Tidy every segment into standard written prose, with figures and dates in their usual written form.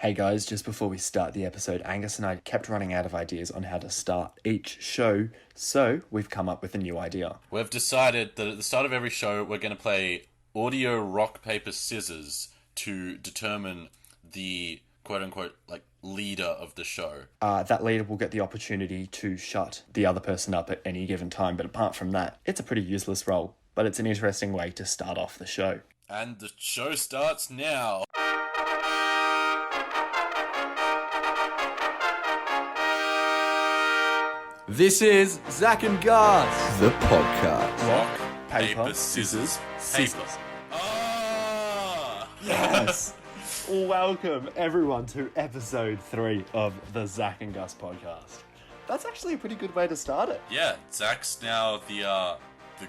Hey guys, just before we start the episode, Angus and I kept running out of ideas on how to start each show, so we've come up with a new idea. We've decided that at the start of every show, we're going to play audio rock, paper, scissors to determine the quote-unquote, leader of the show. That leader will get the opportunity to shut the other person up at any given time, but apart from that, it's a pretty useless role, but it's an interesting way to start off the show. And the show starts now. This is Zach and Gus, the podcast. Rock, paper, scissors, paper. Ah! Yes! Welcome everyone to episode 3 of the Zach and Gus podcast. That's actually a pretty good way to start it. Yeah, Zach's now the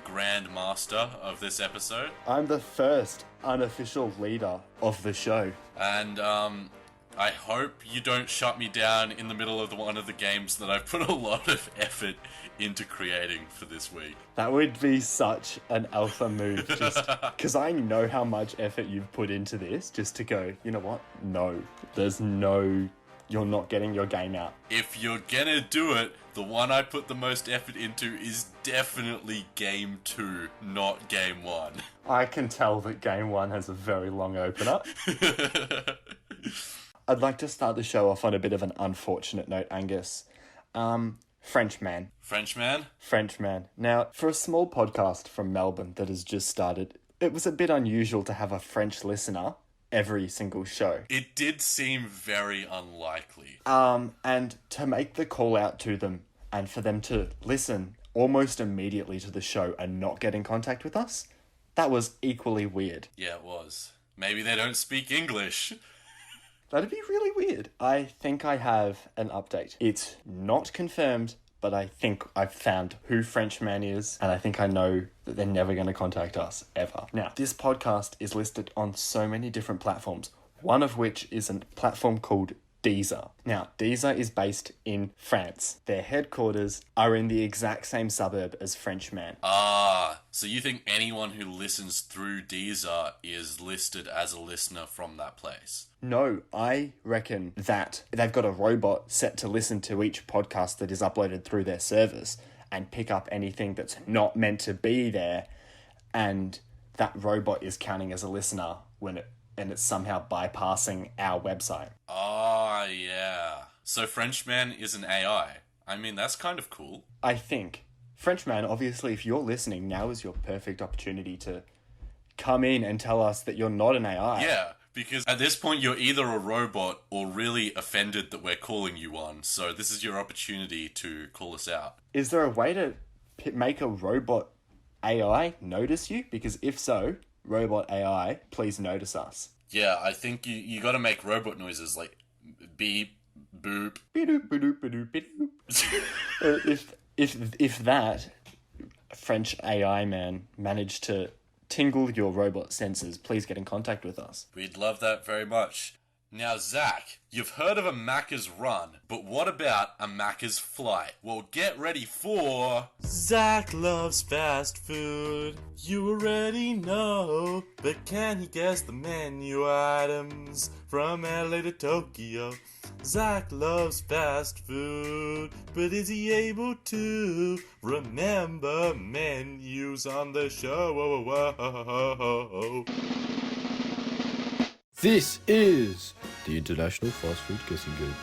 grand master of this episode. I'm the first unofficial leader of the show. And, I hope you don't shut me down in the middle of one of the games that I've put a lot of effort into creating for this week. That would be such an alpha move, just because I know how much effort you've put into this, just to go, you know what? No, you're not getting your game out. If you're gonna do it, the one I put the most effort into is definitely Game 2, not Game 1. I can tell that Game 1 has a very long opener. I'd like to start the show off on a bit of an unfortunate note, Angus. Frenchman. Frenchman? Now, for a small podcast from Melbourne that has just started, it was a bit unusual to have a French listener every single show. It did seem very unlikely. And to make the call out to them and for them to listen almost immediately to the show and not get in contact with us, that was equally weird. Yeah, it was. Maybe they don't speak English. That'd be really weird. I think I have an update. It's not confirmed, but I think I've found who Frenchman is, and I think I know that they're never going to contact us, ever. Now, this podcast is listed on so many different platforms, one of which is a platform called Deezer. Now, Deezer is based in France. Their headquarters are in the exact same suburb as Frenchman. So you think anyone who listens through Deezer is listed as a listener from that place? No, I reckon that they've got a robot set to listen to each podcast that is uploaded through their service and pick up anything that's not meant to be there, and that robot is counting as a listener and it's somehow bypassing our website. Yeah. So Frenchman is an AI. I mean, that's kind of cool. I think. Frenchman, obviously, if you're listening, now is your perfect opportunity to come in and tell us that you're not an AI. Yeah, because at this point you're either a robot or really offended that we're calling you one. So this is your opportunity to call us out. Is there a way to make a robot AI notice you? Because if so, robot AI, please notice us. Yeah, I think you got to make robot noises like beep, boop. Bedoop, bedoop, bedoop, bedoop. If that French AI man managed to tingle your robot senses, please get in contact with us. We'd love that very much. Now, Zach, you've heard of a Macca's run, but what about a Macca's flight? Well, get ready for... Zach loves fast food. You already know, but can he guess the menu items from LA to Tokyo? Zach loves fast food, but is he able to remember menus on the show? This is the International Fast Food Guessing Game.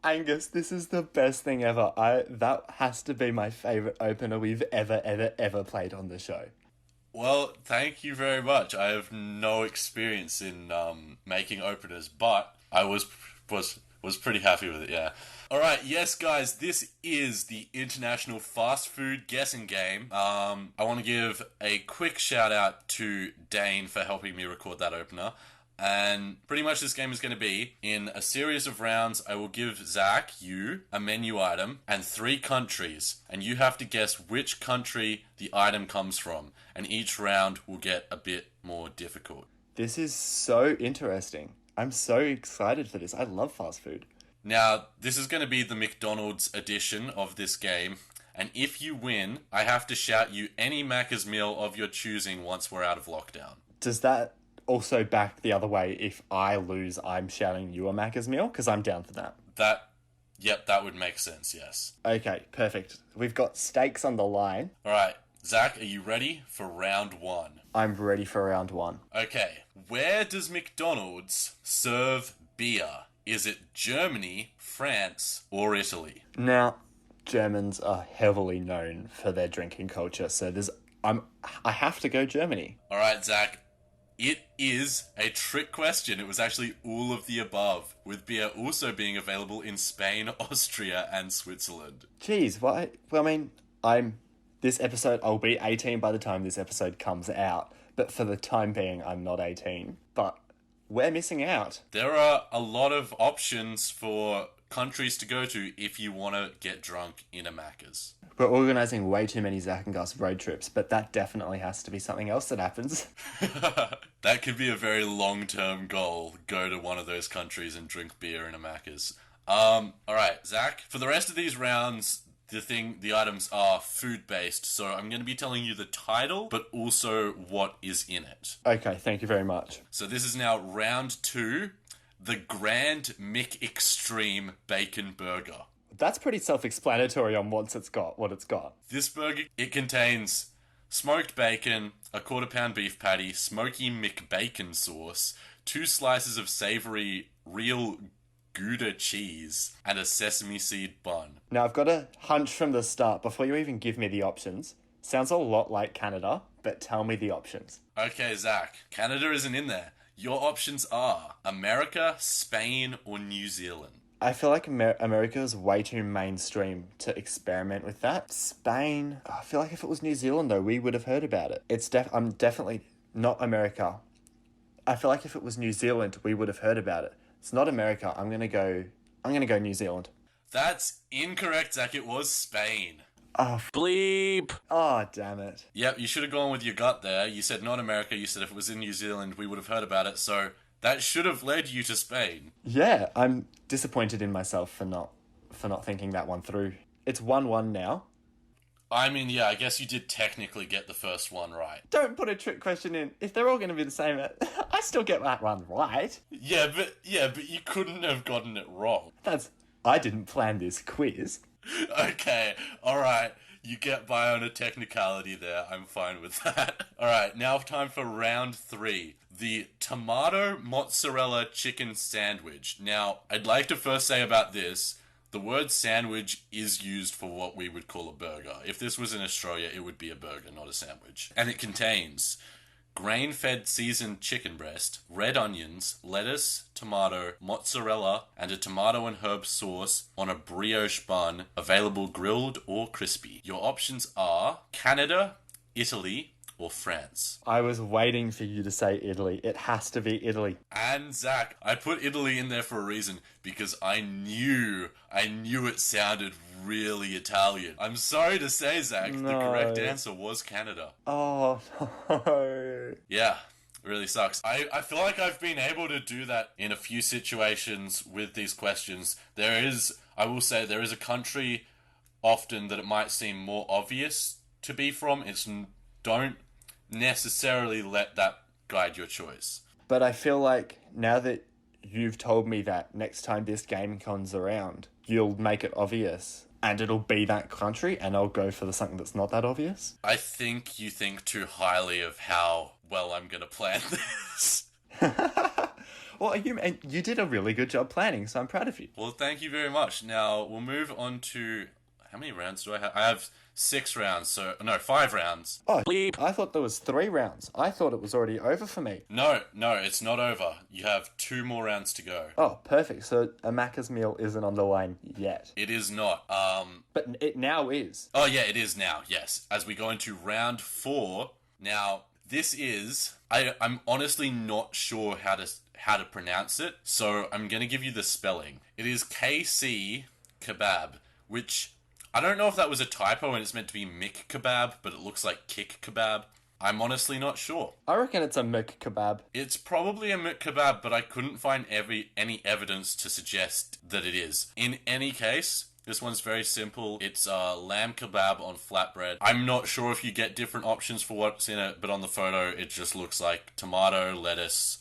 Angus, this is the best thing ever. That has to be my favourite opener we've ever played on the show. Well, thank you very much. I have no experience in making openers, but I was pretty happy with it, yeah. Alright, yes guys, this is the International Fast Food Guessing Game. I want to give a quick shout out to Dane for helping me record that opener. And pretty much this game is going to be, in a series of rounds, I will give Zach, you, a menu item, and 3 countries. And you have to guess which country the item comes from. And each round will get a bit more difficult. This is so interesting. I'm so excited for this. I love fast food. Now, this is going to be the McDonald's edition of this game. And if you win, I have to shout you any Macca's meal of your choosing once we're out of lockdown. Does that also back the other way. If I lose, I'm shouting you a Macca's meal, because I'm down for that. Yep, that would make sense, yes. Okay, perfect. We've got stakes on the line. All right, Zach, are you ready for round one? I'm ready for round one. Okay, where does McDonald's serve beer? Is it Germany, France, or Italy? Now, Germans are heavily known for their drinking culture, so I have to go Germany. All right, Zach. It is a trick question. It was actually all of the above, with beer also being available in Spain, Austria, and Switzerland. Jeez, why? Well, I mean, this episode, I'll be 18 by the time this episode comes out, but for the time being, I'm not 18. But we're missing out. There are a lot of options for countries to go to if you want to get drunk in a Macca's. We're organising way too many Zach and Gus road trips, but that definitely has to be something else that happens. That could be a very long-term goal. Go to one of those countries and drink beer in a Macca's. Alright, Zach, for the rest of these rounds, the items are food-based, so I'm going to be telling you the title, but also what is in it. Okay, thank you very much. So this is now round 2, the Grand Mick Extreme Bacon Burger. That's pretty self-explanatory on what it's got. This burger, it contains smoked bacon, a quarter-pound beef patty, smoky McBacon sauce, 2 slices of savory real Gouda cheese, and a sesame seed bun. Now, I've got a hunch from the start, before you even give me the options. Sounds a lot like Canada, but tell me the options. Okay, Zach, Canada isn't in there. Your options are America, Spain, or New Zealand. I feel like America is way too mainstream to experiment with that. Spain, I feel like if it was New Zealand though, we would have heard about it. I'm definitely not America. I feel like if it was New Zealand, we would have heard about it. It's not America. I'm gonna go New Zealand. That's incorrect, Zach. It was Spain. Oh, Bleep. Oh, damn it. Yep, you should have gone with your gut there. You said not America. You said if it was in New Zealand, we would have heard about it. So that should have led you to Spain. Yeah, I'm disappointed in myself for not thinking that one through. It's 1-1 now. I mean, yeah, I guess you did technically get the first one right. Don't put a trick question in. If they're all going to be the same, I still get that one right. Yeah, but you couldn't have gotten it wrong. I didn't plan this quiz. Okay, alright. You get by on a technicality there. I'm fine with that. Alright, now time for round 3. The tomato mozzarella chicken sandwich. Now, I'd like to first say about this, the word sandwich is used for what we would call a burger. If this was in Australia, it would be a burger, not a sandwich. And it contains grain-fed seasoned chicken breast, red onions, lettuce, tomato, mozzarella, and a tomato and herb sauce on a brioche bun, available grilled or crispy. Your options are Canada, Italy, or France. I was waiting for you to say Italy. It has to be Italy. And Zach, I put Italy in there for a reason, because I knew it sounded really Italian. I'm sorry to say, Zach, No. The correct answer was Canada. Oh, no. Yeah, really sucks. I feel like I've been able to do that in a few situations with these questions. I will say, there is a country often that it might seem more obvious to be from. Don't necessarily let that guide your choice. But I feel like now that you've told me that next time this game comes around, you'll make it obvious and it'll be that country and I'll go for something that's not that obvious. I think you think too highly of how well I'm going to plan this. Well, you did a really good job planning, so I'm proud of you. Well, thank you very much. Now, we'll move on to... How many rounds do I have? I have 5 rounds. Oh, Bleep. I thought there was 3 rounds. I thought it was already over for me. No, it's not over. You have 2 more rounds to go. Oh, perfect. So a Macca's meal isn't on the line yet. It is not. But it now is. Oh, yeah, it is now, yes. As we go into round 4. Now, this is... I'm honestly not sure how to pronounce it, so I'm going to give you the spelling. It is KC Kebab, which... I don't know if that was a typo and it's meant to be Mick Kebab, but it looks like Kick Kebab. I'm honestly not sure. I reckon it's a Mick Kebab. It's probably a Mick Kebab, but I couldn't find any evidence to suggest that it is. In any case, This one's very simple. It's lamb kebab on flatbread. I'm not sure if you get different options for what's in it, but on the photo it just looks like tomato, lettuce,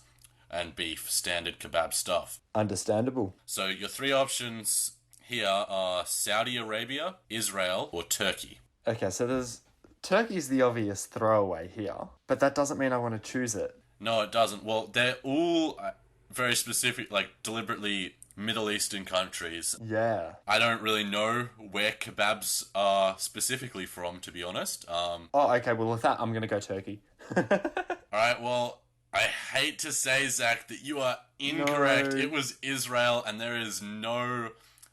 and beef, standard kebab stuff. Understandable. So your three options here are Saudi Arabia, Israel, or Turkey. Okay, so there's Turkey's the obvious throwaway here, but that doesn't mean I want to choose it. No, it doesn't. Well, they're all very specific, like deliberately Middle Eastern countries. Yeah. I don't really know where kebabs are specifically from, to be honest. Oh, okay, well with that, I'm going to go Turkey. Alright, well, I hate to say, Zach, that you are incorrect. No. It was Israel, and there is no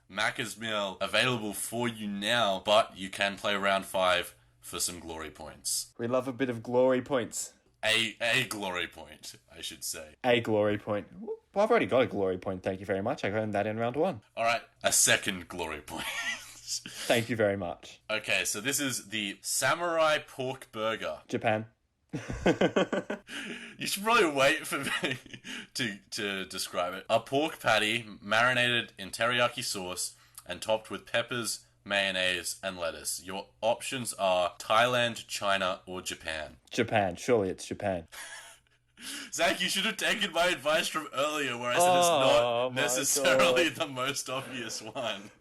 Macca's meal available for you now, but you can play round 5 for some glory points. We love a bit of glory points. A glory point, I should say. A glory point. Well, I've already got a glory point, thank you very much. I earned that in round 1. Alright, a second glory point. Thank you very much. Okay, so this is the Samurai Pork Burger. Japan. You should probably wait for me to describe it. A pork patty marinated in teriyaki sauce and topped with peppers, mayonnaise, and lettuce. Your options are Thailand, China, or Japan. Japan. Surely it's Japan. Zach, you should have taken my advice from earlier where I said Oh, it's my not necessarily God. the most obvious one.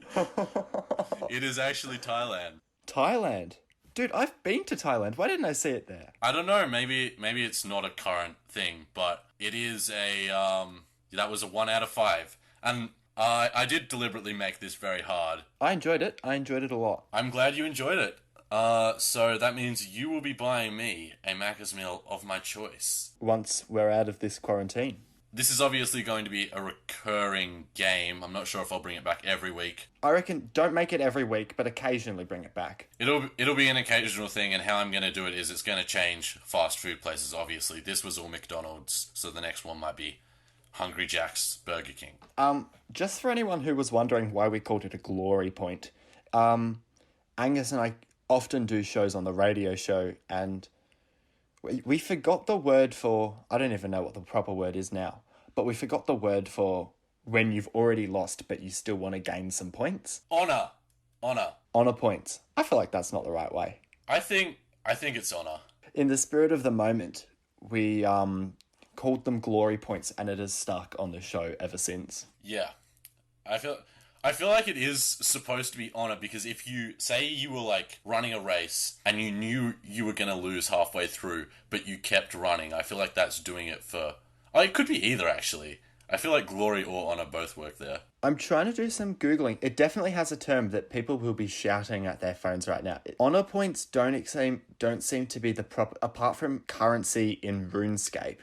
It is actually Thailand. Thailand. Dude, I've been to Thailand. Why didn't I see it there? I don't know, maybe it's not a current thing, but it is a, that was a 1 out of 5. And I did deliberately make this very hard. I enjoyed it. I enjoyed it a lot. I'm glad you enjoyed it. So that means you will be buying me a Macca's meal of my choice. Once we're out of this quarantine. This is obviously going to be a recurring game. I'm not sure if I'll bring it back every week. I reckon don't make it every week, but occasionally bring it back. It'll be an occasional thing, and how I'm going to do it is it's going to change fast food places, obviously. This was all McDonald's, so the next one might be Hungry Jack's Burger King. Just for anyone who was wondering why we called it a glory point, Angus and I often do shows on the radio show, and we forgot the word for, I don't even know what the proper word is now, but we forgot the word for when you've already lost but you still want to gain some points. Honor. Honor points. I feel like that's not the right way. I think it's honor. In the spirit of the moment, we called them glory points, and it has stuck on the show ever since. Yeah. I feel like it is supposed to be honor, because if you say you were like running a race and you knew you were going to lose halfway through, but you kept running, I feel like that's doing it for... Oh, it could be either, actually. I feel like glory or honor both work there. I'm trying to do some Googling. It definitely has a term that people will be shouting at their phones right now. Honor points don't seem to be the proper... Apart from currency in RuneScape.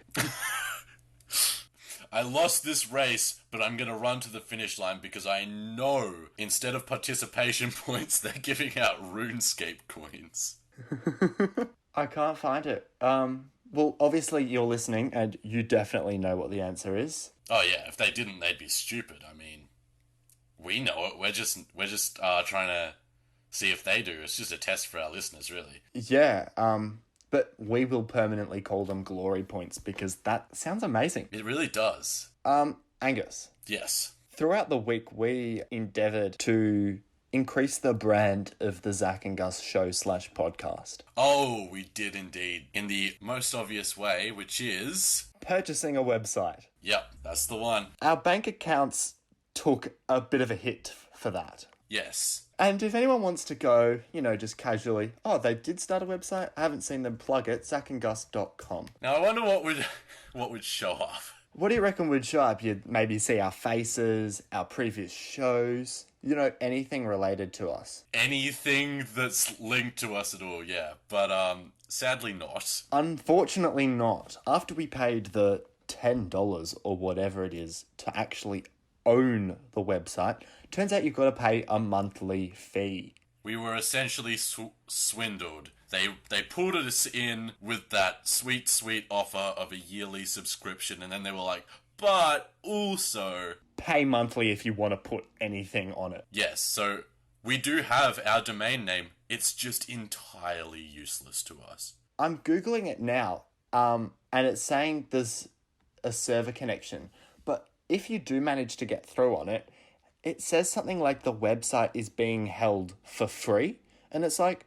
I lost this race, but I'm going to run to the finish line because I know instead of participation points, they're giving out RuneScape coins. I can't find it. Well, obviously you're listening and you definitely know what the answer is. Oh yeah, if they didn't, they'd be stupid. I mean, we know it. We're just trying to see if they do. It's just a test for our listeners, really. Yeah, but we will permanently call them glory points because that sounds amazing. It really does. Angus. Yes. Throughout the week, we endeavoured to increase the brand of the Zach and Gus show /podcast. Oh, we did indeed. In the most obvious way, which is... purchasing a website. Yep, that's the one. Our bank accounts took a bit of a hit for that. Yes. And if anyone wants to go, just casually, oh, they did start a website, I haven't seen them plug it, zachandgus.com. Now, I wonder what would show up. What do you reckon would show up? You'd maybe see our faces, our previous shows, anything related to us. Anything that's linked to us at all, yeah. But, sadly not. Unfortunately not. After we paid the $10 or whatever it is to actually own the website, turns out you've got to pay a monthly fee. We were essentially swindled. They pulled us in with that sweet, sweet offer of a yearly subscription, and then they were like, but also... pay monthly if you want to put anything on it. Yes, so we do have our domain name. It's just entirely useless to us. I'm Googling it now, and it's saying there's a server connection. But if you do manage to get through on it, it says something like the website is being held for free. And it's like,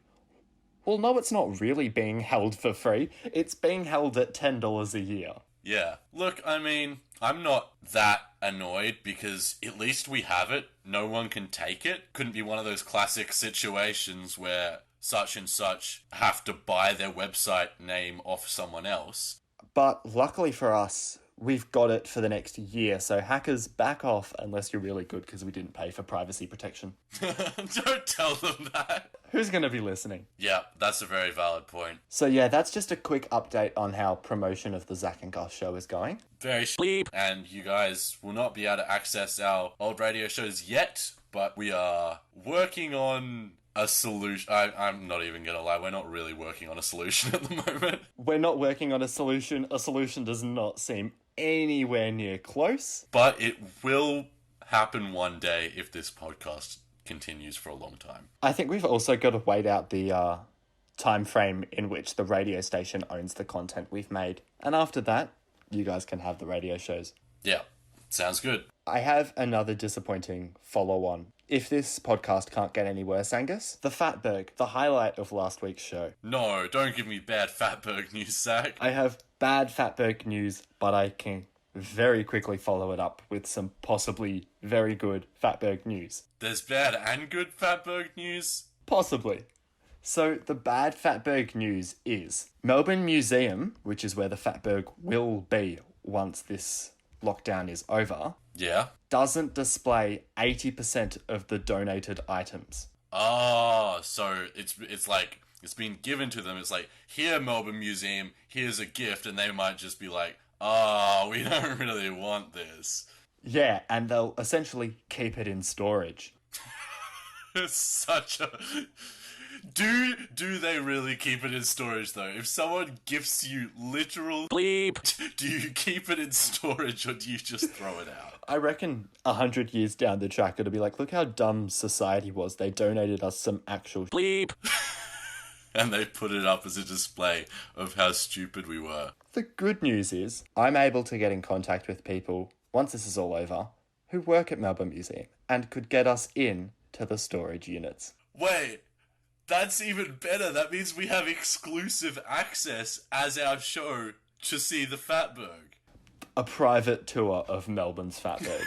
well, no, it's not really being held for free. It's being held at $10 a year. Yeah. Look, I mean, I'm not that annoyed because at least we have it. No one can take it. Couldn't be one of those classic situations where such and such have to buy their website name off someone else. But luckily for us, we've got it for the next year, so hackers, back off unless you're really good because we didn't pay for privacy protection. Don't tell them that. Who's going to be listening? Yeah, that's a very valid point. So yeah, that's just a quick update on how promotion of the Zach and Gus show is going. Very Bleep. And you guys will not be able to access our old radio shows yet, but we are working on a solution. I'm not even going to lie, we're not really working on a solution at the moment. We're not working on a solution. A solution does not seem anywhere near close. But it will happen one day if this podcast continues for a long time. I think we've also got to wait out the time frame in which the radio station owns the content we've made. And after that, you guys can have the radio shows. Yeah, sounds good. I have another disappointing follow-on. If this podcast can't get any worse, Angus, the Fatberg, the highlight of last week's show. No, don't give me bad Fatberg news, Zach. I have bad Fatberg news, but I can very quickly follow it up with some possibly very good Fatberg news. There's bad and good Fatberg news? Possibly. So the bad Fatberg news is Melbourne Museum, which is where the Fatberg will be once this lockdown is over, Yeah. doesn't display 80% of the donated items. Oh, so it's like, it's been given to them. It's like, here, Melbourne Museum, here's a gift, and they might just be like, oh, we don't really want this. Yeah, and they'll essentially keep it in storage. It's such a... Do they really keep it in storage, though? If someone gifts you literal... Bleep. Do you keep it in storage, or do you just throw it out? I reckon 100 years down the track, it'll be like, look how dumb society was. They donated us some actual Bleep. And they put it up as a display of how stupid we were. The good news is, I'm able to get in contact with people, once this is all over, who work at Melbourne Museum and could get us in to the storage units. Wait, that's even better. That means we have exclusive access as our show to see the Fatberg. A private tour of Melbourne's Fatberg.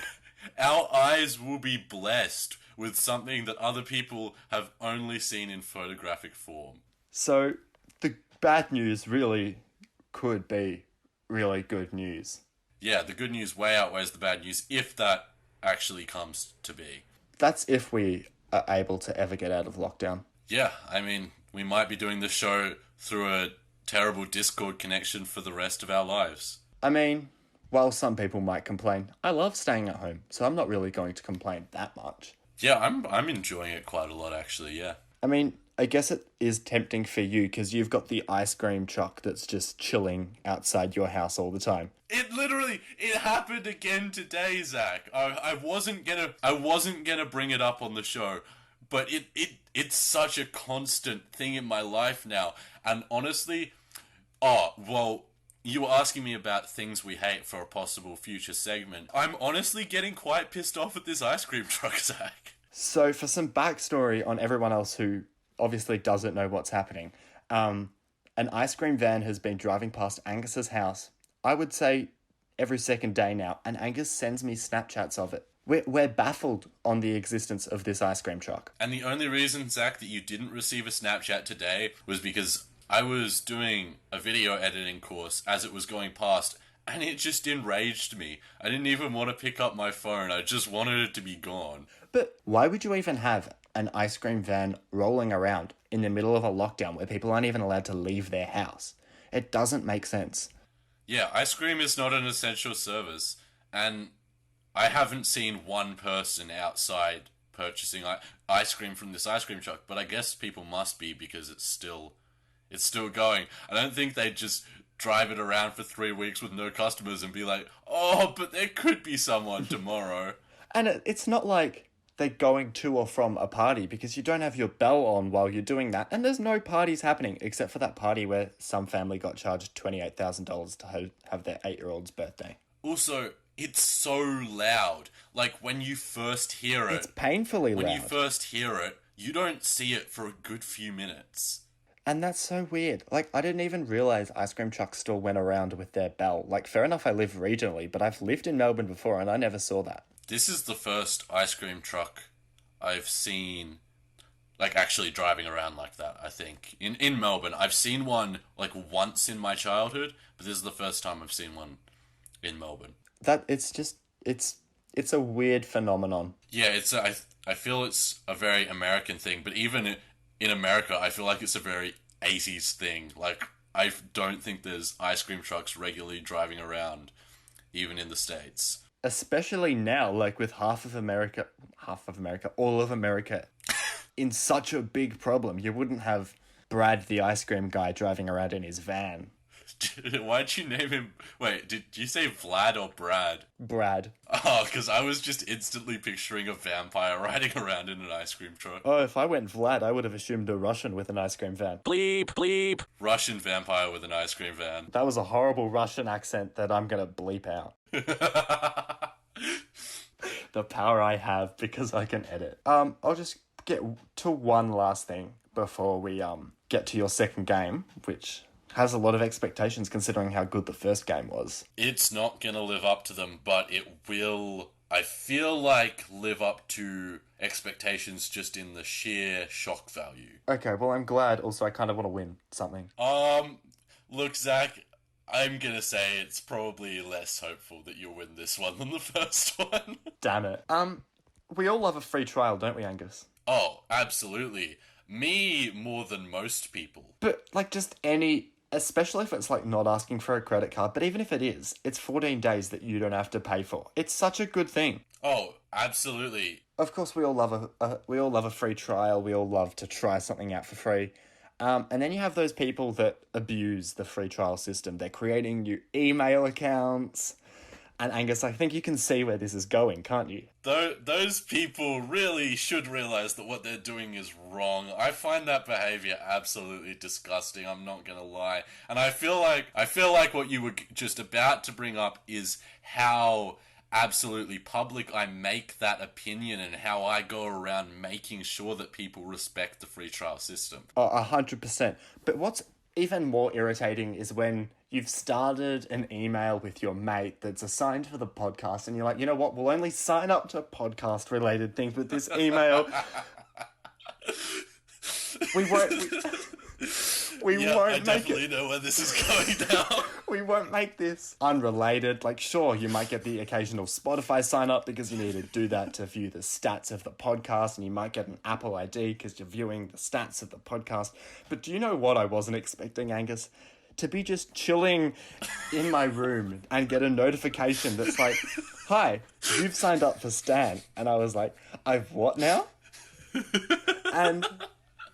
Our eyes will be blessed with something that other people have only seen in photographic form. So, the bad news really could be really good news. Yeah, the good news way outweighs the bad news if that actually comes to be. That's if we are able to ever get out of lockdown. Yeah, I mean, we might be doing the show through a terrible Discord connection for the rest of our lives. I mean, while some people might complain, I love staying at home, so I'm not really going to complain that much. Yeah, I'm enjoying it quite a lot, actually, yeah. I mean, I guess it is tempting for you because you've got the ice cream truck that's just chilling outside your house all the time. It happened again today, Zach. I wasn't gonna bring it up on the show, but it's such a constant thing in my life now. And honestly, you were asking me about things we hate for a possible future segment. I'm honestly getting quite pissed off at this ice cream truck, Zach. So for some backstory on everyone else who obviously doesn't know what's happening, an ice cream van has been driving past Angus's house, I would say every second day now, and Angus sends me Snapchats of it. We're baffled on the existence of this ice cream truck. And the only reason, Zach, that you didn't receive a Snapchat today was because I was doing a video editing course as it was going past, and it just enraged me. I didn't even want to pick up my phone. I just wanted it to be gone. But why would you even have an ice cream van rolling around in the middle of a lockdown where people aren't even allowed to leave their house? It doesn't make sense. Yeah, ice cream is not an essential service, and I haven't seen one person outside purchasing ice cream from this ice cream truck, but I guess people must be because it's still going. I don't think they'd just drive it around for 3 weeks with no customers and be like, oh, but there could be someone tomorrow. And it's not like they're going to or from a party because you don't have your bell on while you're doing that. And there's no parties happening except for that party where some family got charged $28,000 to have their 8-year-old's birthday. Also, it's so loud. Like, when you first hear it, It's painfully when loud. you first hear it, you don't see it for a good few minutes. And that's so weird. Like, I didn't even realize ice cream trucks still went around with their bell. Like, fair enough, I live regionally, but I've lived in Melbourne before and I never saw that. This is the first ice cream truck I've seen, like, actually driving around like that, I think. In Melbourne, I've seen one, like, once in my childhood, but this is the first time I've seen one in Melbourne. It's a weird phenomenon. Yeah, I feel it's a very American thing, but even in America, I feel like it's a very 80s thing. Like, I don't think there's ice cream trucks regularly driving around, even in the States. Especially now, like with all of America in such a big problem. You wouldn't have Brad the ice cream guy driving around in his van. Why'd you name him? Wait, did you say Vlad or Brad? Brad. Oh, because I was just instantly picturing a vampire riding around in an ice cream truck. Oh, if I went Vlad, I would have assumed a Russian with an ice cream van. Bleep, bleep. Russian vampire with an ice cream van. That was a horrible Russian accent that I'm gonna bleep out. The power I have because I can edit. I'll just get to one last thing before we get to your second game, which has a lot of expectations considering how good the first game was. It's not gonna live up to them, but it will, I feel like, live up to expectations just in the sheer shock value. Okay, well, I'm glad. Also, I kind of want to win something. Look, Zach, I'm gonna say it's probably less hopeful that you'll win this one than the first one. Damn it. We all love a free trial, don't we, Angus? Oh, absolutely. Me more than most people. But, like, just any... Especially if it's, like, not asking for a credit card. But even if it is, it's 14 days that you don't have to pay for. It's such a good thing. Oh, absolutely. Of course, we all love a free trial. We all love to try something out for free. And then you have those people that abuse the free trial system. They're creating new email accounts. And Angus, I think you can see where this is going, can't you? Those people really should realize that what they're doing is wrong. I find that behavior absolutely disgusting, I'm not gonna lie. And I feel like what you were just about to bring up is how absolutely public I make that opinion and how I go around making sure that people respect the free trial system. Oh, 100%. But what's even more irritating is when you've started an email with your mate that's assigned for the podcast and you're like, you know what, we'll only sign up to podcast-related things with this email. We won't I make definitely it. know where this is going now. We won't make this unrelated. Like, sure, you might get the occasional Spotify sign up because you need to do that to view the stats of the podcast, and you might get an Apple ID because you're viewing the stats of the podcast. But do you know what I wasn't expecting, Angus? To be just chilling in my room and get a notification that's like, hi, you've signed up for Stan. And I was like, I've what now? And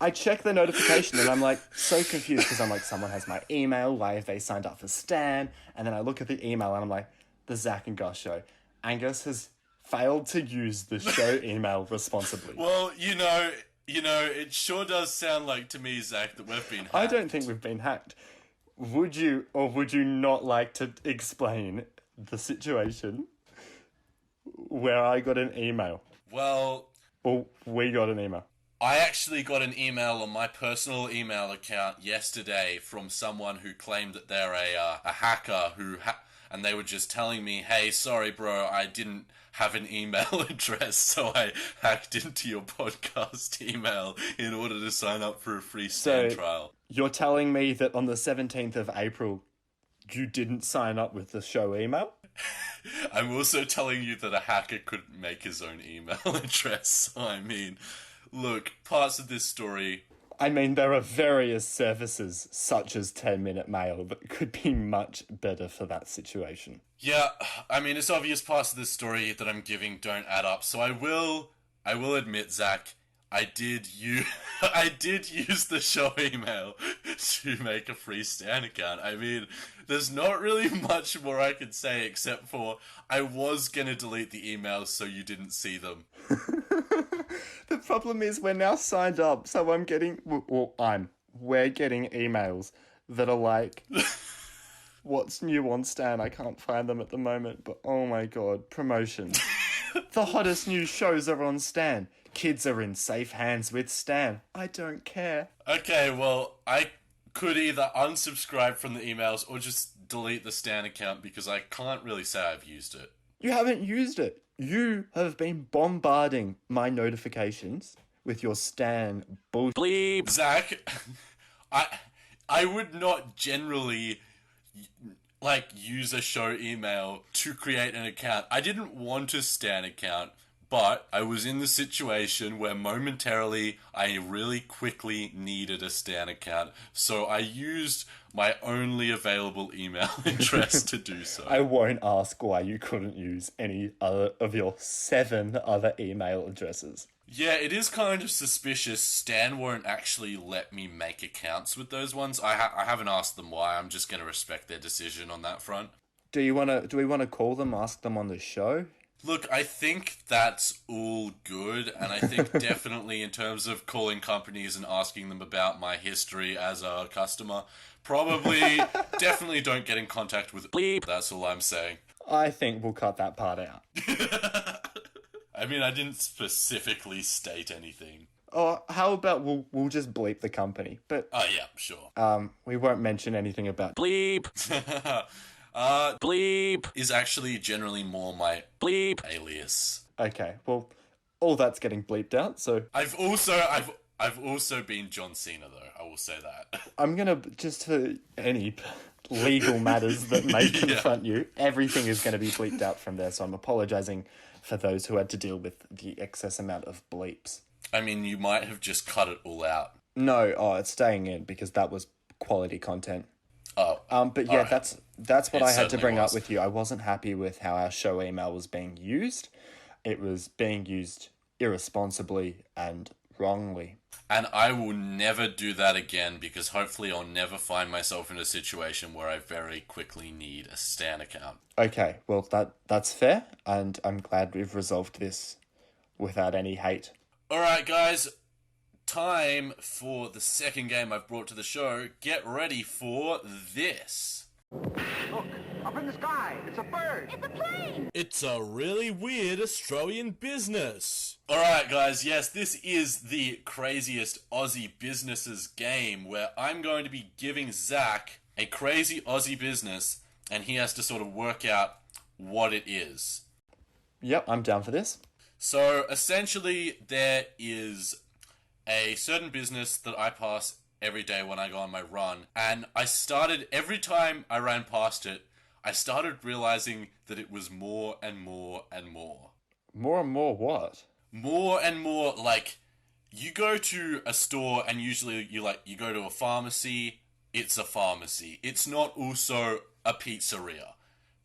I check the notification and I'm like so confused because I'm like, someone has my email. Why have they signed up for Stan? And then I look at the email and I'm like, the Zach and Gus show. Angus has failed to use the show email responsibly. Well, you know, it sure does sound like to me, Zach, that we've been hacked. I don't think we've been hacked. Would you or would you not like to explain the situation where I got an email? Well, Or we got an email. I actually got an email on my personal email account yesterday from someone who claimed that they're a hacker and they were just telling me, hey, sorry, bro, I didn't have an email address, so I hacked into your podcast email in order to sign up for a free Stan trial. You're telling me that on the 17th of April, you didn't sign up with the show email? I'm also telling you that a hacker could make his own email address. So, I mean, look, parts of this story... I mean, there are various services, such as 10-minute mail, that could be much better for that situation. Yeah, I mean, it's obvious parts of this story that I'm giving don't add up. So I will admit, Zach, I did use the show email to make a free Stan account. I mean, there's not really much more I can say except for I was gonna delete the emails so you didn't see them. The problem is we're now signed up, so we're getting emails that are like, what's new on Stan. I can't find them at the moment, but oh my god, promotions. The hottest new shows are on Stan. Kids are in safe hands with Stan. I don't care. Okay, well, I could either unsubscribe from the emails or just delete the Stan account because I can't really say I've used it. You haven't used it. You have been bombarding my notifications with your Stan bullshit. Bleep. Zach, I would not generally use a show email to create an account. I didn't want a Stan account, but I was in the situation where momentarily I really quickly needed a Stan account, so I used my only available email address to do so. I won't ask why you couldn't use any other of your 7 other email addresses. Yeah, it is kind of suspicious. Stan won't actually let me make accounts with those ones. I haven't asked them why. I'm just going to respect their decision on that front. Do we want to call them, ask them on the show? Look, I think that's all good, and I think definitely in terms of calling companies and asking them about my history as a customer, probably definitely don't get in contact with Bleep. That's all I'm saying. I think we'll cut that part out. I mean, I didn't specifically state anything. Or how about we'll just bleep the company, but Oh yeah, sure. we won't mention anything about. Bleep. Bleep. Is actually generally more my Bleep. alias. Okay, well, all that's getting bleeped out, so I've also been John Cena though. I will say that. I'm gonna just for any legal matters that may confront you, everything is going to be bleeped out from there. So I'm apologizing for those who had to deal with the excess amount of bleeps. I mean, you might have just cut it all out. No, it's staying in because that was quality content. Oh, But yeah, right. that's what It I had to certainly bring was. up with you. I wasn't happy with how our show email was being used. It was being used irresponsibly and wrongly. And I will never do that again because hopefully I'll never find myself in a situation where I very quickly need a Stan account. Okay, well that's fair, and I'm glad we've resolved this without any hate. Alright, guys. Time for the second game I've brought to the show. Get ready for this. Look, up in the sky. It's a bird. It's a plane! It's a really weird Australian business. Alright, guys, yes, this is the craziest Aussie businesses game where I'm going to be giving Zach a crazy Aussie business and he has to sort of work out what it is. Yep, I'm down for this. So, essentially, there is a certain business that I pass every day when I go on my run, and every time I ran past it, I started realizing that it was more and more and more. More and more what? More and more, you go to a store and usually you go to a pharmacy, it's a pharmacy. It's not also a pizzeria.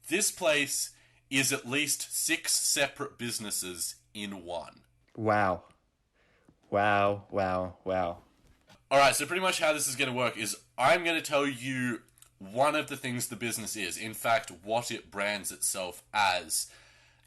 This place is at least 6 separate businesses in one. Wow. Alright, so pretty much how this is going to work is I'm going to tell you one of the things the business is. In fact, what it brands itself as.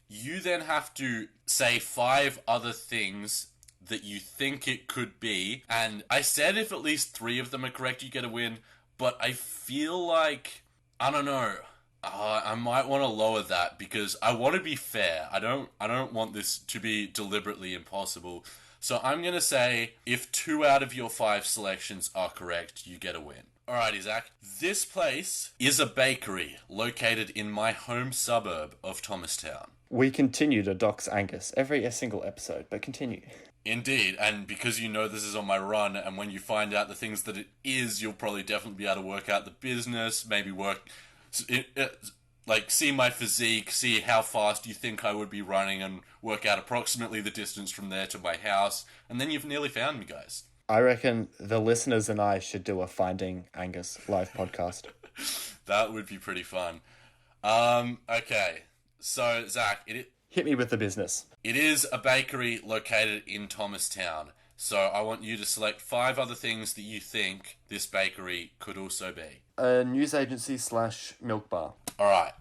You then have to say 5 other things that you think it could be. And I said if at least 3 of them are correct, you get a win. But I feel like, I don't know. I might want to lower that because I want to be fair. I don't want this to be deliberately impossible. So I'm going to say if 2 out of your 5 selections are correct, you get a win. Alrighty, Zach. This place is a bakery located in my home suburb of Thomastown. We continue to dox Angus every single episode, but continue. Indeed, and because you know this is on my run, and when you find out the things that it is, you'll probably definitely be able to work out the business, maybe see my physique, see how fast you think I would be running, and work out approximately the distance from there to my house, and then you've nearly found me, guys. I reckon the listeners and I should do a Finding Angus live podcast. That would be pretty fun. Okay. So, Zach, Hit me with the business. it is a bakery located in Thomastown. So I want you to select 5 other things that you think this bakery could also be. A news agency / milk bar. Alright.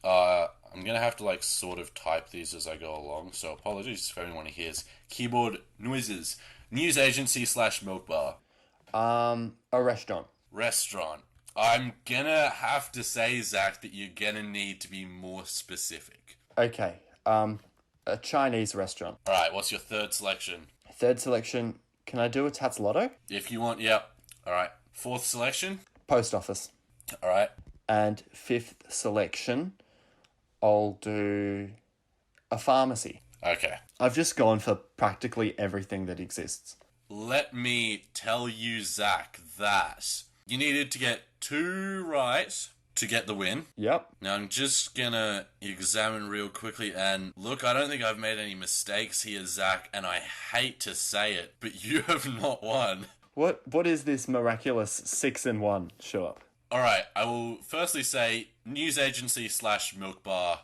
I'm going to have to sort of type these as I go along, so apologies for anyone who hears keyboard noises. News agency / milk bar. A restaurant. Restaurant. I'm gonna have to say, Zach, that you're gonna need to be more specific. Okay. A Chinese restaurant. Alright, what's your third selection? Third selection. Can I do a Tats Lotto? If you want, yep. Alright. Fourth selection? Post office. Alright. And fifth selection, I'll do a pharmacy. Okay. I've just gone for practically everything that exists. Let me tell you, Zach, that you needed to get 2 right to get the win. Yep. Now, I'm just gonna examine real quickly, and look, I don't think I've made any mistakes here, Zach, and I hate to say it, but you have not won. What is this miraculous 6-in-1 show up? Alright, I will firstly say news agency / milk bar.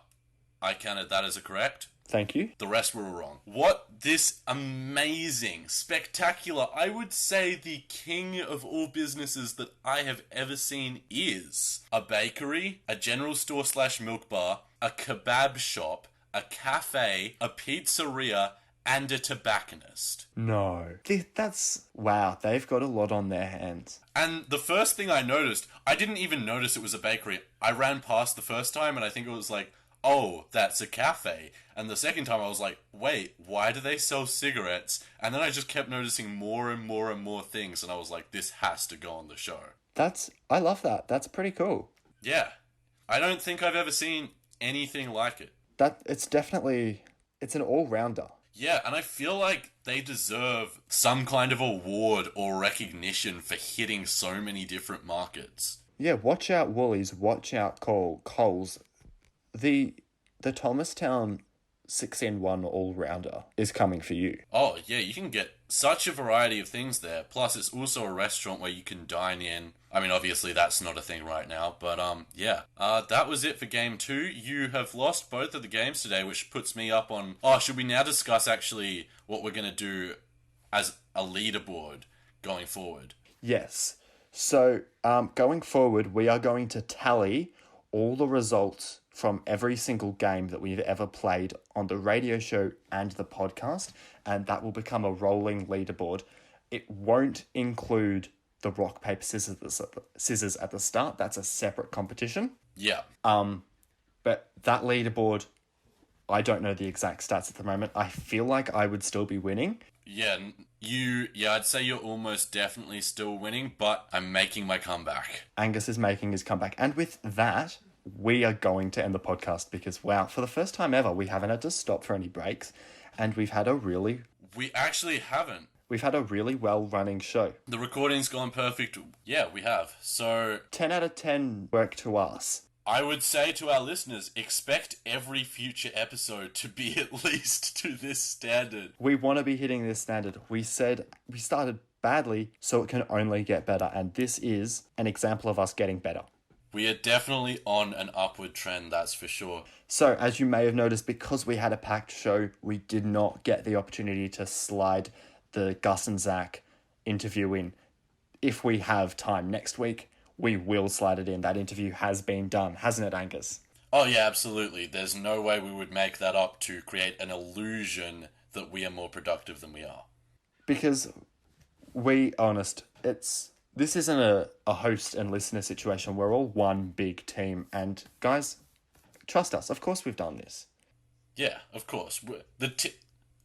I counted that as a correct. Thank you. The rest were all wrong. What this amazing, spectacular, I would say the king of all businesses that I have ever seen is a bakery, a general store / milk bar, a kebab shop, a cafe, a pizzeria, and a tobacconist. No. That's... Wow, they've got a lot on their hands. And the first thing I noticed, I didn't even notice it was a bakery. I ran past the first time and I think it was like, oh, that's a cafe. And the second time I was like, wait, why do they sell cigarettes? And then I just kept noticing more and more and more things, and I was like, this has to go on the show. I love that. That's pretty cool. Yeah. I don't think I've ever seen anything like it. It's an all-rounder. Yeah, and I feel like they deserve some kind of award or recognition for hitting so many different markets. Yeah, watch out Woolies, watch out Coles. The Thomastown 6-in-1 all-rounder is coming for you. Oh, yeah, you can get such a variety of things there. Plus, it's also a restaurant where you can dine in. I mean, obviously, that's not a thing right now, but, yeah. That was it for Game 2. You have lost both of the games today, which puts me up on... Oh, should we now discuss, actually, what we're going to do as a leaderboard going forward? Yes. So, going forward, we are going to tally all the results from every single game that we've ever played on the radio show and the podcast, and that will become a rolling leaderboard. It won't include the rock, paper, scissors at the start. That's a separate competition. Yeah. But that leaderboard, I don't know the exact stats at the moment. I feel like I would still be winning. Yeah, I'd say you're almost definitely still winning, but I'm making my comeback. Angus is making his comeback. And with that, we are going to end the podcast because, wow, for the first time ever, we haven't had to stop for any breaks. And we've had We actually haven't. We've had a really well-running show. The recording's gone perfect. Yeah, we have. So 10 out of 10 work to us. I would say to our listeners, expect every future episode to be at least to this standard. We want to be hitting this standard. We said we started badly, so it can only get better. And this is an example of us getting better. We are definitely on an upward trend, that's for sure. So, as you may have noticed, because we had a packed show, we did not get the opportunity to slide the Gus and Zach interview in. If we have time next week, we will slide it in. That interview has been done, hasn't it, Angus? Oh yeah, absolutely. There's no way we would make that up to create an illusion that we are more productive than we are. Because, this isn't a host and listener situation. We're all one big team. And guys, trust us. Of course we've done this. Yeah, of course. The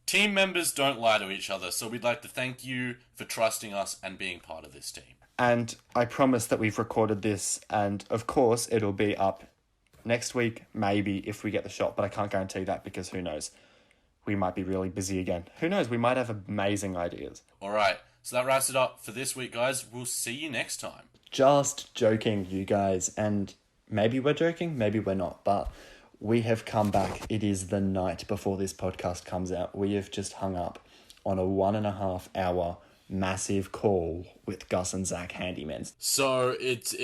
team members don't lie to each other, so we'd like to thank you for trusting us and being part of this team. And I promise that we've recorded this, and of course it'll be up next week, maybe, if we get the shot, but I can't guarantee that because who knows? We might be really busy again. Who knows? We might have amazing ideas. Alright, so that wraps it up for this week, guys. We'll see you next time. Just joking, you guys, and maybe we're joking, maybe we're not, but we have come back. It is the night before this podcast comes out. We have just hung up on a 1.5 hour massive call with Gus and Zach Handymen. So it's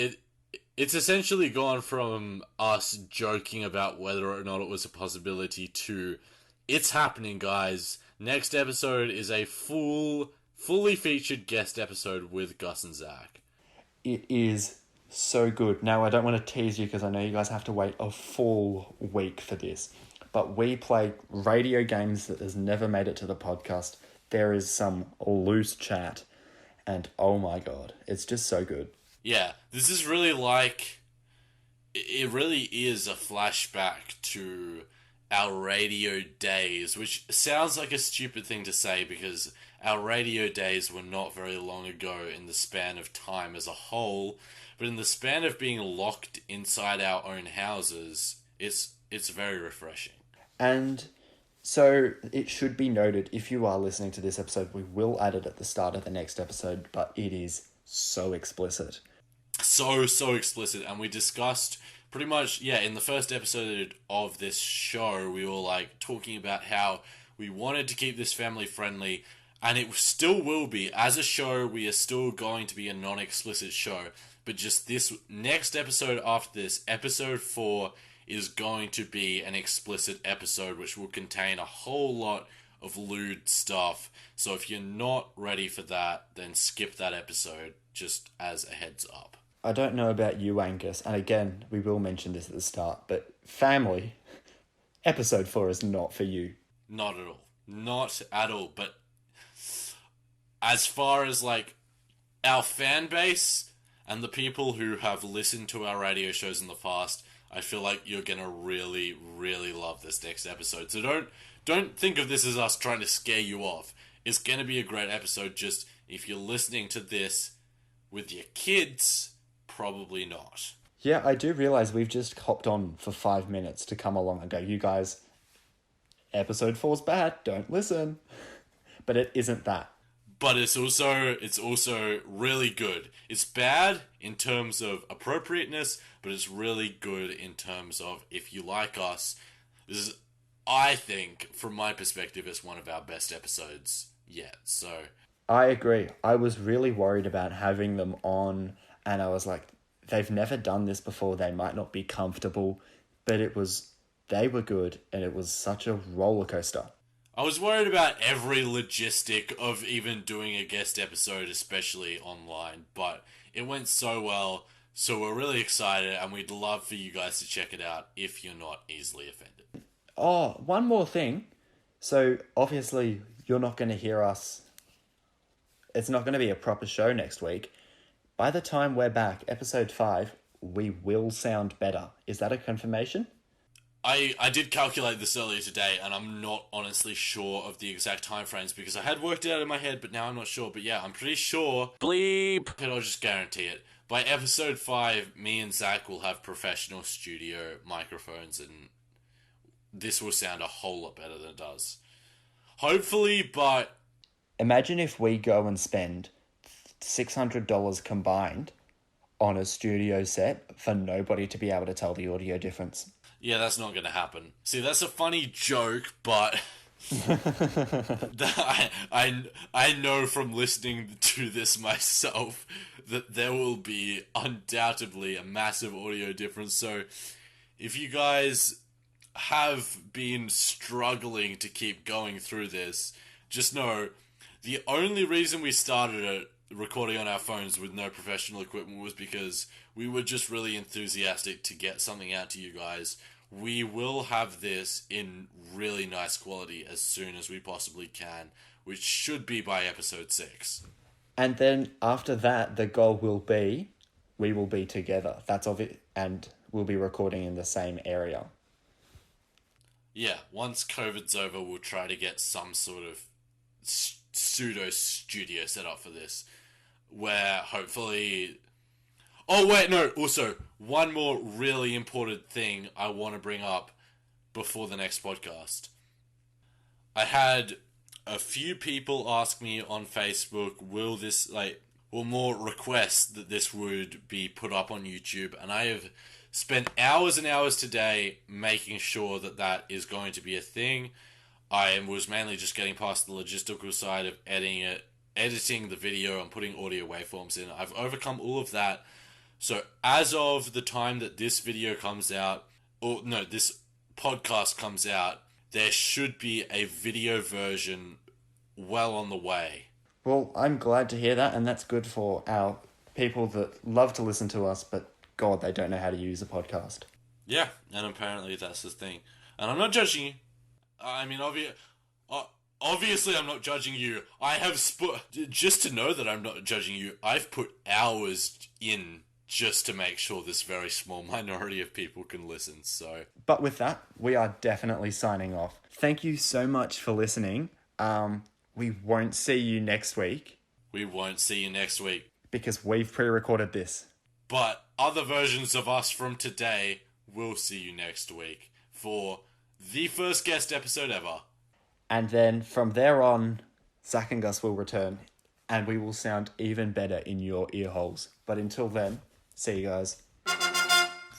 essentially gone from us joking about whether or not it was a possibility to it's happening, guys. Next episode is a fully featured guest episode with Gus and Zach. It is so good. Now, I don't want to tease you because I know you guys have to wait a full week for this, but we play radio games that has never made it to the podcast. There is some loose chat, and oh my god, it's just so good. Yeah, this is really like... It really is a flashback to our radio days, which sounds like a stupid thing to say because our radio days were not very long ago in the span of time as a whole, but in the span of being locked inside our own houses, it's very refreshing. And so it should be noted, if you are listening to this episode, we will add it at the start of the next episode, but it is so explicit. So explicit, and we discussed pretty much, in the first episode of this show, we were like talking about how we wanted to keep this family friendly, and it still will be. As a show, we are still going to be a non-explicit show, but just this next episode after this, episode 4, is going to be an explicit episode, which will contain a whole lot of lewd stuff. So if you're not ready for that, then skip that episode, just as a heads up. I don't know about you, Angus, and again, we will mention this at the start, but family, episode 4 is not for you. Not at all. Not at all. But as far as, like, our fan base and the people who have listened to our radio shows in the past, I feel like you're gonna really, really love this next episode. So don't think of this as us trying to scare you off. It's gonna be a great episode, just if you're listening to this with your kids, probably not. Yeah, I do realise we've just hopped on for 5 minutes to come along and go, you guys, episode 4's bad, don't listen. But it isn't that. But it's also really good. It's bad in terms of appropriateness, but it's really good in terms of if you like us. This is, I think, from my perspective, it's one of our best episodes yet. So I agree. I was really worried about having them on, and I was like, they've never done this before, they might not be comfortable, but they were good, and it was such a roller coaster. I was worried about every logistic of even doing a guest episode, especially online, but it went so well, so we're really excited, and we'd love for you guys to check it out if you're not easily offended. Oh, one more thing. So, obviously, you're not going to hear us. It's not going to be a proper show next week. By the time we're back, episode 5, we will sound better. Is that a confirmation? I did calculate this earlier today, and I'm not honestly sure of the exact timeframes because I had worked it out in my head, but now I'm not sure. But yeah, I'm pretty sure. Bleep! And I'll just guarantee it. By episode 5, me and Zach will have professional studio microphones, and this will sound a whole lot better than it does. Hopefully, but... Imagine if we go and spend $600 combined on a studio set for nobody to be able to tell the audio difference. Yeah, that's not going to happen. See, that's a funny joke, but I know from listening to this myself that there will be undoubtedly a massive audio difference. So if you guys have been struggling to keep going through this, just know the only reason we started it recording on our phones with no professional equipment was because we were just really enthusiastic to get something out to you guys. We will have this in really nice quality as soon as we possibly can, which should be by episode 6. And then after that, the goal will be, we will be together. That's of it, and we'll be recording in the same area. Yeah, once COVID's over, we'll try to get some sort of pseudo studio set up for this, where hopefully... Oh, wait, no, also, one more really important thing I want to bring up before the next podcast. I had a few people ask me on Facebook, will more requests that this would be put up on YouTube, and I have spent hours and hours today making sure that that is going to be a thing. I was mainly just getting past the logistical side of editing the video and putting audio waveforms in. I've overcome all of that. So as of the time that this video comes out, this podcast comes out, there should be a video version well on the way. Well, I'm glad to hear that, and that's good for our people that love to listen to us, but God, they don't know how to use a podcast. Yeah, and apparently that's the thing. And I'm not judging you. I mean, Obviously, I'm not judging you. I have just to know that I'm not judging you, I've put hours in just to make sure this very small minority of people can listen, so... But with that, we are definitely signing off. Thank you so much for listening. We won't see you next week. We won't see you next week. Because we've pre-recorded this. But other versions of us from today will see you next week for the first guest episode ever. And then from there on, Zach and Gus will return, and we will sound even better in your ear holes. But until then, see you guys.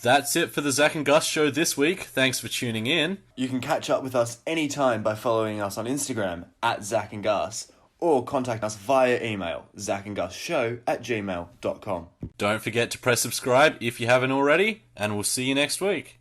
That's it for the Zach and Gus show this week. Thanks for tuning in. You can catch up with us anytime by following us on Instagram at Zach and Gus, or contact us via email, zachandgusshow@gmail.com. Don't forget to press subscribe if you haven't already, and we'll see you next week.